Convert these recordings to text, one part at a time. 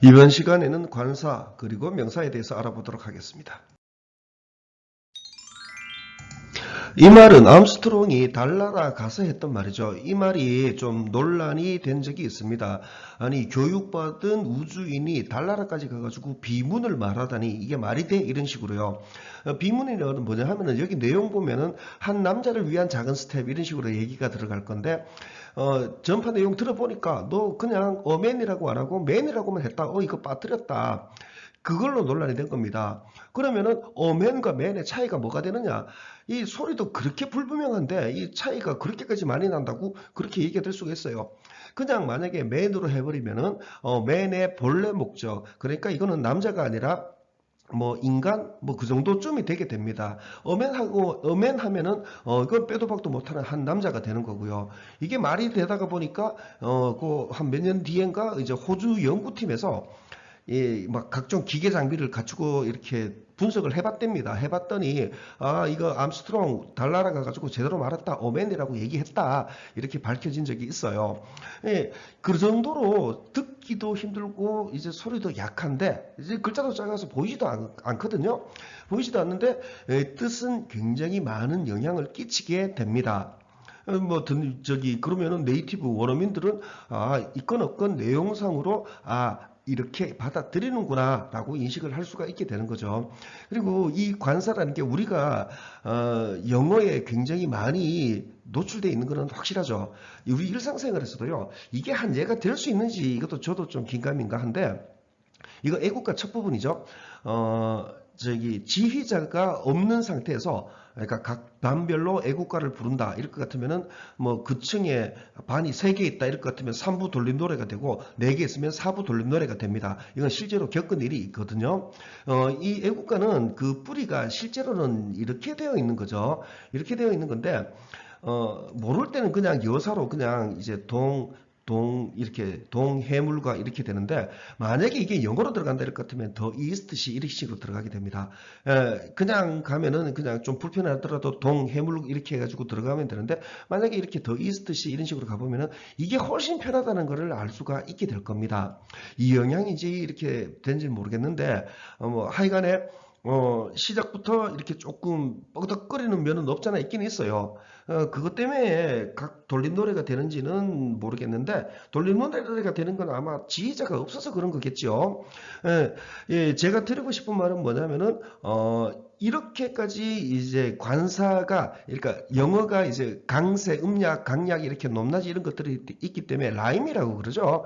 이번 시간에는 관사 그리고 명사에 대해서 알아보도록 하겠습니다. 이 말은 암스트롱이 달 날아가서 했던 말이죠. 이 말이 좀 논란이 된 적이 있습니다. 아니 교육받은 우주인이 달 나라까지 가가지고 비문을 말하다니 이게 말이 돼? 이런 식으로요. 비문이라는 뭐냐 하면은 여기 내용 보면은 한 남자를 위한 작은 스텝 이런 식으로 얘기가 들어갈 건데 전파 내용 들어보니까 너 그냥 어맨이라고 안 하고 맨이라고만 했다. 이거 빠뜨렸다. 그걸로 논란이 된 겁니다. 그러면은 어맨과 맨의 차이가 뭐가 되느냐? 이 소리도 그렇게 불분명한데 이 차이가 그렇게까지 많이 난다고 그렇게 얘기가 될 수가 있어요. 그냥 만약에 맨으로 해버리면은 맨의 본래 목적, 그러니까 이거는 남자가 아니라 뭐 인간 뭐 그 정도쯤이 되게 됩니다. 어맨하면은 이건 빼도 박도 못하는 한 남자가 되는 거고요. 이게 말이 되다가 보니까 그 한 몇 년 뒤엔가 이제 호주 연구팀에서 막 각종 기계 장비를 갖추고 이렇게 분석을 해봤답니다. 해봤더니 이거 암스트롱 달 날아가가지고 제대로 말했다 어맨이라고 얘기했다 이렇게 밝혀진 적이 있어요. 그 정도로 듣기도 힘들고 이제 소리도 약한데 이제 글자도 작아서 보이지도 않거든요. 보이지도 않는데 뜻은 굉장히 많은 영향을 끼치게 됩니다. 그러면은 네이티브 원어민들은 있건 없건 내용상으로 이렇게 받아들이는구나 라고 인식을 할 수가 있게 되는 거죠. 그리고 이 관사라는 게 우리가 영어에 굉장히 많이 노출되어 있는 것은 확실하죠. 우리 일상생활에서도요. 이게 한 예가 될 수 있는지 이것도 저도 좀 긴가민가 한데 이거 애국가 첫 부분이죠. 지휘자가 없는 상태에서 그러니까 각 반별로 애국가를 부른다 이럴 것 같으면은 뭐 그 층에 반이 3개 있다 이럴 것 같으면 3부 돌림 노래가 되고 4개 있으면 4부 돌림 노래가 됩니다. 이건 실제로 겪은 일이 있거든요. 이 애국가는 그 뿌리가 실제로는 이렇게 되어 있는 거죠. 이렇게 되어 있는 건데 모를 때는 그냥 여사로 그냥 이제 이렇게 동해물과 이렇게 되는데, 만약에 이게 영어로 들어간다 이럴 것 같으면 더 이스트시 이렇게 식으로 들어가게 됩니다. 그냥 가면은 그냥 좀 불편하더라도 동해물 이렇게 해가지고 들어가면 되는데, 만약에 이렇게 더 이스트시 이런 식으로 가보면은 이게 훨씬 편하다는 것을 알 수가 있게 될 겁니다. 이 영향인지 이렇게 된지는 모르겠는데, 하여간에 시작부터 이렇게 조금 뻐덕거리는 면은 없잖아 있긴 있어요. 그것 때문에 각 돌림 노래가 되는지는 모르겠는데 돌림 노래가 되는 건 아마 지휘자가 없어서 그런 거겠죠. 제가 드리고 싶은 말은 뭐냐면은 이렇게까지 이제 관사가 그러니까 영어가 이제 강세, 음약, 강약 이렇게 높낮이 이런 것들이 있기 때문에 라임이라고 그러죠.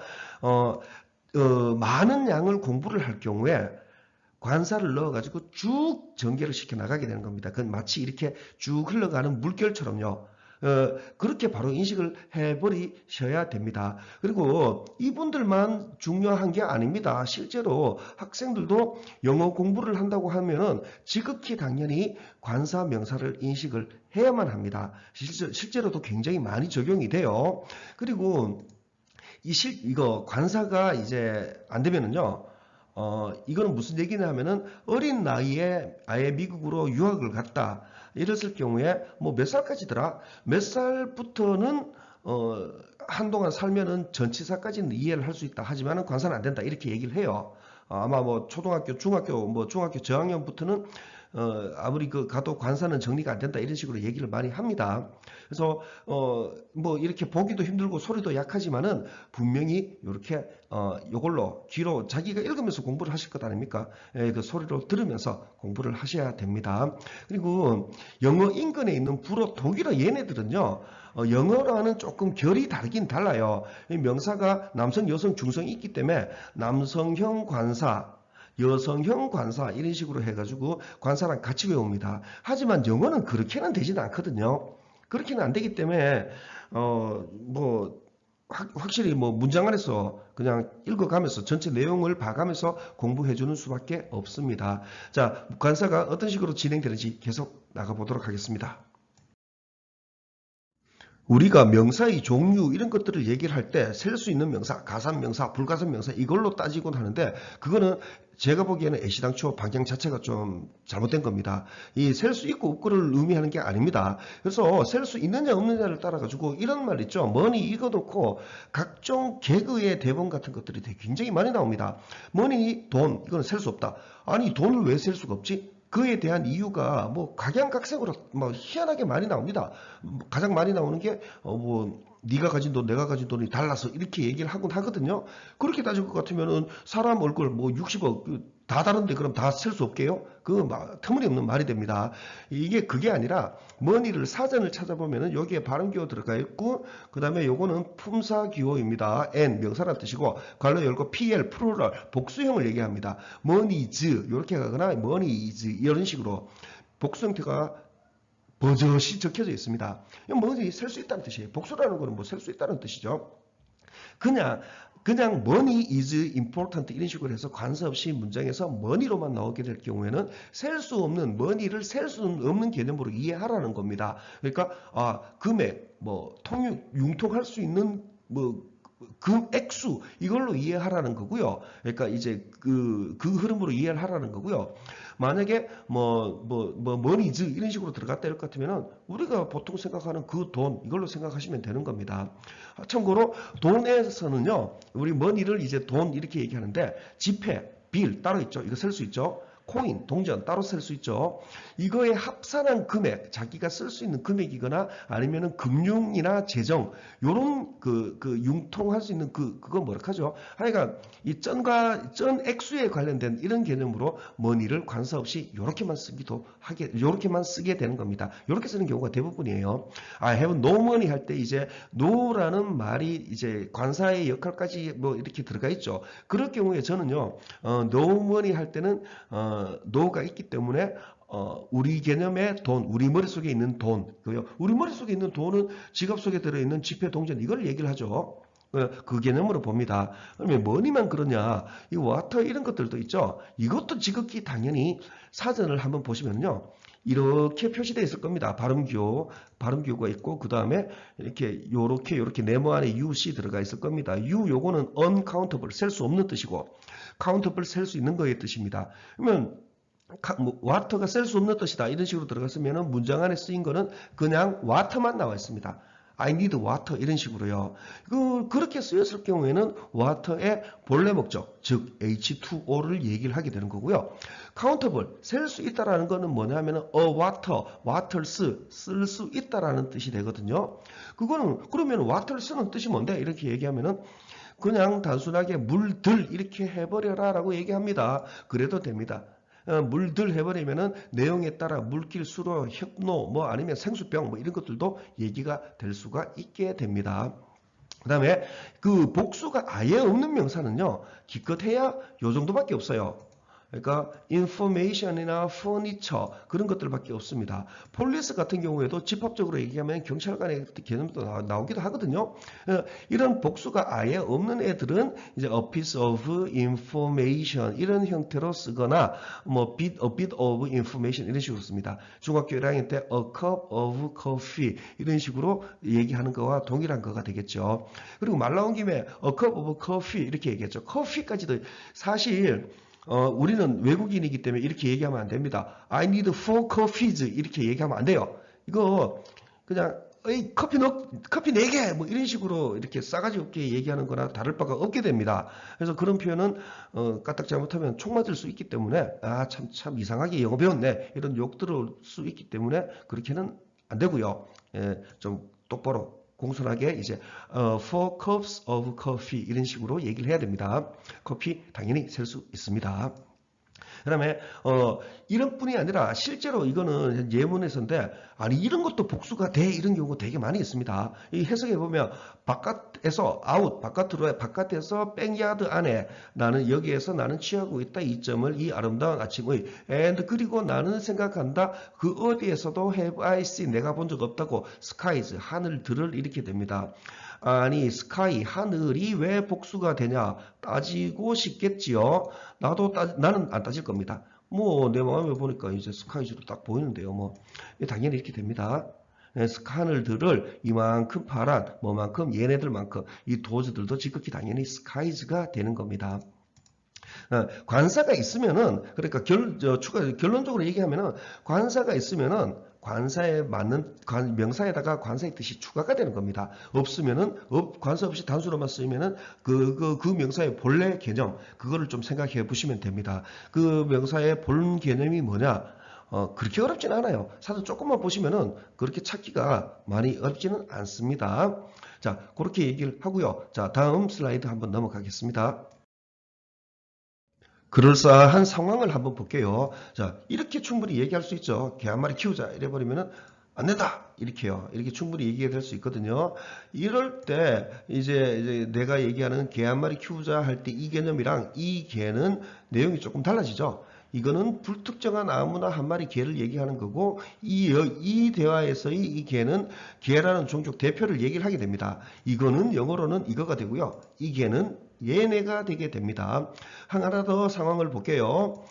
많은 양을 공부를 할 경우에 관사를 넣어가지고 쭉 전개를 시켜 나가게 되는 겁니다. 그건 마치 이렇게 쭉 흘러가는 물결처럼요. 그렇게 바로 인식을 해버리셔야 됩니다. 그리고 이분들만 중요한 게 아닙니다. 실제로 학생들도 영어 공부를 한다고 하면 지극히 당연히 관사 명사를 인식을 해야만 합니다. 실제로도 굉장히 많이 적용이 돼요. 그리고 이거 관사가 이제 안 되면은요. 이거는 무슨 얘기냐 하면은 어린 나이에 아예 미국으로 유학을 갔다. 이랬을 경우에 뭐 몇 살까지더라? 몇 살부터는 한동안 살면은 전치사까지는 이해를 할 수 있다. 하지만은 관사는 안 된다. 이렇게 얘기를 해요. 아마 뭐 초등학교, 중학교 저학년부터는 아무리 가도 관사는 정리가 안 된다 이런 식으로 얘기를 많이 합니다. 그래서 뭐 이렇게 보기도 힘들고 소리도 약하지만은 분명히 이렇게 요걸로 귀로 자기가 읽으면서 공부를 하실 것 아닙니까? 그 소리로 들으면서 공부를 하셔야 됩니다. 그리고 영어 인근에 있는 불어, 독일어 얘네들은요. 영어랑은 조금 결이 다르긴 달라요. 명사가 남성, 여성, 중성이 있기 때문에 남성형 관사, 여성형 관사 이런 식으로 해가지고 관사랑 같이 외웁니다. 하지만 영어는 그렇게는 되지는 않거든요. 그렇게는 안 되기 때문에 뭐 확실히 뭐 문장 안에서 그냥 읽어가면서 전체 내용을 봐가면서 공부해주는 수밖에 없습니다. 자, 관사가 어떤 식으로 진행되는지 계속 나가보도록 하겠습니다. 우리가 명사의 종류 이런 것들을 얘기를 할 때 셀 수 있는 명사, 가산 명사, 불가산 명사 이걸로 따지곤 하는데 그거는 제가 보기에는 애시당초 방향 자체가 좀 잘못된 겁니다. 이 셀 수 있고 없고를 의미하는 게 아닙니다. 그래서 셀 수 있느냐 없느냐를 따라 가지고 이런 말 있죠. 머니 이거 놓고 각종 개그의 대본 같은 것들이 되게 굉장히 많이 나옵니다. 머니 돈 이거는 셀 수 없다. 아니 돈을 왜 셀 수가 없지? 그에 대한 이유가 뭐 각양각색으로 뭐 희한하게 많이 나옵니다. 가장 많이 나오는 게 뭐 네가 가진 돈, 내가 가진 돈이 달라서 이렇게 얘기를 하곤 하거든요. 그렇게 따질 것 같으면은 사람 얼굴 뭐 60억 다 다른데 그럼 다 셀 수 없게요? 그 터무니없는 말이 됩니다. 이게 그게 아니라 머니를 사전을 찾아보면은 여기에 발음기호 들어가 있고 그다음에 요거는 품사기호입니다. N 명사란 뜻이고 괄호 열고 PL 플루럴 복수형을 얘기합니다. 머니즈 이렇게 가거나 머니즈 이런 식으로 복수 형태가 버젓이 적혀져 있습니다. 머니 셀 수 있다는 뜻이에요. 복수라는 거는 뭐 셀 수 있다는 뜻이죠. 그냥 money is important 이런 식으로 해서 관사 없이 문장에서 money로만 나오게 될 경우에는 셀 수 없는 money를 셀 수 없는 개념으로 이해하라는 겁니다. 그러니까 금액, 뭐 융통할 수 있는 뭐 액수 이걸로 이해하라는 거고요. 그러니까 이제 그 흐름으로 이해를 하라는 거고요. 만약에 머니즈 이런 식으로 들어갔다 할 것 같으면은 우리가 보통 생각하는 그 돈 이걸로 생각하시면 되는 겁니다. 참고로 돈에서는요, 우리 머니를 이제 돈 이렇게 얘기하는데 지폐, 빌 따로 있죠. 이거 쓸 수 있죠. 코인, 동전 따로 쓸 수 있죠. 이거에 합산한 금액, 자기가 쓸 수 있는 금액이거나 아니면은 금융이나 재정, 요런 융통할 수 있는 그거 뭐라 하죠? 하여간 이 전 액수에 관련된 이런 개념으로 머니를 관사 없이 요렇게만 쓰게 되는 겁니다. 요렇게 쓰는 경우가 대부분이에요. have no money 할 때 이제 no라는 말이 이제 관사의 역할까지 뭐 이렇게 들어가 있죠. 그럴 경우에 저는요, no money 할 때는 노가 있기 때문에 우리 개념의 돈, 우리 머릿속에 있는 돈, 우리 머릿속에 있는 돈은 지갑 속에 들어있는 지폐, 동전 이걸 얘기를 하죠. 그 개념으로 봅니다. 그러면 뭐니만 그러냐? 이 와터 이런 것들도 있죠. 이것도 지극히 당연히 사전을 한번 보시면요. 이렇게 표시되어 있을 겁니다. 발음기호가 있고 그 다음에 요렇게 네모 안에 UC 들어가 있을 겁니다. U 요거는 uncountable, 셀 수 없는 뜻이고 countable, 셀 수 있는 거의 뜻입니다. 그러면 water가 셀 수 없는 뜻이다 이런 식으로 들어갔으면 문장 안에 쓰인 거는 그냥 water만 나와 있습니다. I need water 이런 식으로요. 그렇게 쓰였을 경우에는 water의 본래 목적, 즉 H2O를 얘기를 하게 되는 거고요. countable, 셀 수 있다라는 거는 뭐냐면은 waters, 쓸 수 있다라는 뜻이 되거든요. 그러면 waters는 뜻이 뭔데? 이렇게 얘기하면은 그냥 단순하게 물들 이렇게 해버려라 라고 얘기합니다. 그래도 됩니다. 물들 해버리면은 내용에 따라 물길, 수로, 혁노, 뭐 아니면 생수병 뭐 이런 것들도 얘기가 될 수가 있게 됩니다. 그 다음에 그 복수가 아예 없는 명사는요, 기껏해야 요 정도밖에 없어요. 그러니까 information이나 furniture 그런 것들밖에 없습니다. 폴리스 같은 경우에도 집합적으로 얘기하면 경찰관의 개념도 나오기도 하거든요. 이런 복수가 아예 없는 애들은 이제 a piece of information 이런 형태로 쓰거나 뭐 a bit of information 이런 식으로 씁니다. 중학교 1학년 때 a cup of coffee 이런 식으로 얘기하는 거와 동일한 거가 되겠죠. 그리고 말 나온 김에 a cup of coffee 이렇게 얘기했죠. 커피까지도 사실 우리는 외국인이기 때문에 이렇게 얘기하면 안 됩니다. I need 4 coffees 이렇게 얘기하면 안 돼요. 이거 그냥 커피 4개 뭐 이런 식으로 이렇게 싸가지 없게 얘기하는 거나 다를 바가 없게 됩니다. 그래서 그런 표현은 까딱 잘못하면 총 맞을 수 있기 때문에 참 이상하게 영어 배웠네 이런 욕 들을 수 있기 때문에 그렇게는 안 되고요. 좀 똑바로 공손하게 이제 4 cups of coffee 이런 식으로 얘기를 해야 됩니다. 커피 당연히 셀 수 있습니다. 그 다음에 이런 뿐이 아니라 실제로 이거는 예문에서인데 아니 이런 것도 복수가 돼 이런 경우가 되게 많이 있습니다. 이 해석해 보면 바깥에서 out 바깥으로 바깥에서 백야드 안에 여기에서 나는 취하고 있다 이 점을 이 아름다운 아침의 and 그리고 나는 생각한다 그 어디에서도 have I seen 내가 본 적 없다고 skies 하늘들을 이렇게 됩니다. 아니 스카이 하늘이 왜 복수가 되냐 따지고 싶겠지요. 나는 안 따질 겁니다. 뭐 내 마음에 보니까 이제 스카이즈로 딱 보이는데요. 뭐 당연히 이렇게 됩니다. 스카늘들을 이만큼 파란 뭐만큼 얘네들만큼 이 도즈들도 지극히 당연히 스카이즈가 되는 겁니다. 관사가 있으면은 그러니까 결론적으로 얘기하면은 관사가 있으면은 관사에 맞는 명사에다가 관사의 뜻이 추가가 되는 겁니다. 없으면은 관사 없이 단수로만 쓰이면은 그 명사의 본래 개념 그거를 좀 생각해 보시면 됩니다. 그 명사의 본 개념이 뭐냐? 그렇게 어렵진 않아요. 사실 조금만 보시면은 그렇게 찾기가 많이 어렵지는 않습니다. 자, 그렇게 얘기를 하고요. 자, 다음 슬라이드 한번 넘어가겠습니다. 그럴싸한 상황을 한번 볼게요. 자, 이렇게 충분히 얘기할 수 있죠. 개 한 마리 키우자. 이래버리면은 안 된다. 이렇게요. 이렇게 충분히 얘기가 될 수 있거든요. 이럴 때 이제 내가 얘기하는 개 한 마리 키우자 할 때 이 개념이랑 이 개는 내용이 조금 달라지죠. 이거는 불특정한 아무나 한 마리 개를 얘기하는 거고 이 대화에서의 이 개는 개라는 종족 대표를 얘기를 하게 됩니다. 이거는 영어로는 이거가 되고요. 이 개는 얘네가 되게 됩니다. 하나 더 상황을 볼게요.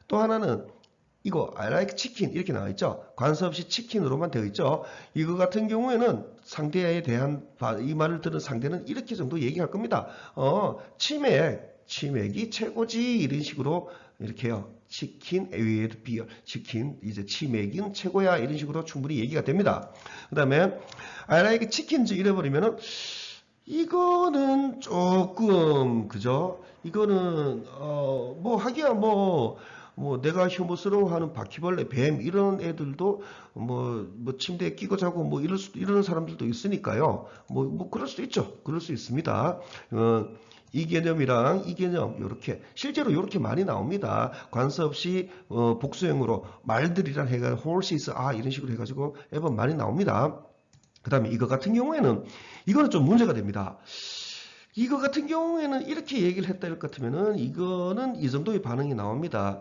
또 하나는 이거 I like chicken 이렇게 나와 있죠. 관사 없이 치킨으로만 되어 있죠. 이거 같은 경우에는 상대에 대한 이 말을 들은 상대는 이렇게 정도 얘기할 겁니다. 치맥이 최고지 이런 식으로 이렇게요. 치킨 with beer 치킨 이제 치맥은 최고야 이런 식으로 충분히 얘기가 됩니다. 그 다음에 I like chickens 이래버리면은 이거는 조금 그죠? 이거는 뭐 하기야 뭐 내가 혐오스러워하는 바퀴벌레, 뱀 이런 애들도 뭐 침대에 끼고 자고 뭐 이런 사람들도 있으니까요. 뭐 그럴 수도 있죠. 그럴 수 있습니다. 이 개념이랑 이 개념 이렇게 실제로 이렇게 많이 나옵니다. 관사 없이 복수형으로 말들이란 해가 horses 이런 식으로 해가지고 앨범 많이 나옵니다. 그 다음에 이거 같은 경우에는 이거는 좀 문제가 됩니다. 이거 같은 경우에는 이렇게 얘기를 했다 할 것 같으면은 이거는 이 정도의 반응이 나옵니다.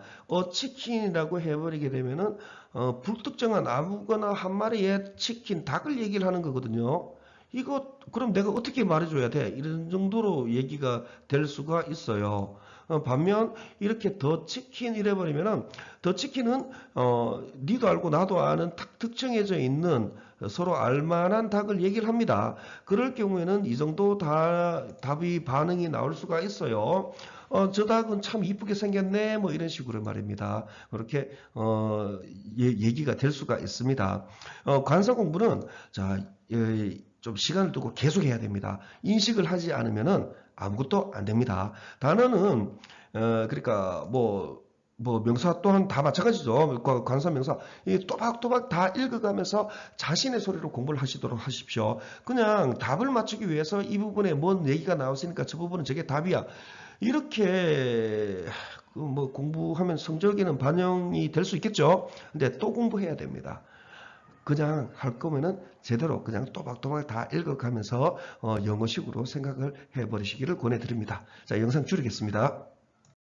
치킨이라고 해버리게 되면은 불특정한 아무거나 한 마리의 치킨, 닭을 얘기를 하는 거거든요. 이거 그럼 내가 어떻게 말해줘야 돼? 이런 정도로 얘기가 될 수가 있어요. 반면 이렇게 더 치킨 이래버리면은 더 치킨은 니도 알고 나도 아는 딱 특정해져 있는 서로 알만한 닭을 얘기를 합니다. 그럴 경우에는 이 정도 답이 반응이 나올 수가 있어요. 저 닭은 참 이쁘게 생겼네 뭐 이런 식으로 말입니다. 그렇게 얘기가 될 수가 있습니다. 관사 공부는 자 좀 시간을 두고 계속 해야 됩니다. 인식을 하지 않으면은 아무것도 안 됩니다. 단어는 그러니까 뭐 명사 또한 다 마찬가지죠. 관사 명사 또박또박 다 읽어가면서 자신의 소리로 공부를 하시도록 하십시오. 그냥 답을 맞추기 위해서 이 부분에 뭔 얘기가 나왔으니까 저 부분은 저게 답이야. 이렇게 뭐 공부하면 성적에는 반영이 될 수 있겠죠. 근데 또 공부해야 됩니다. 그냥 할 거면은 제대로 그냥 또박또박 다 읽어가면서 영어식으로 생각을 해버리시기를 권해드립니다. 자, 영상 줄이겠습니다.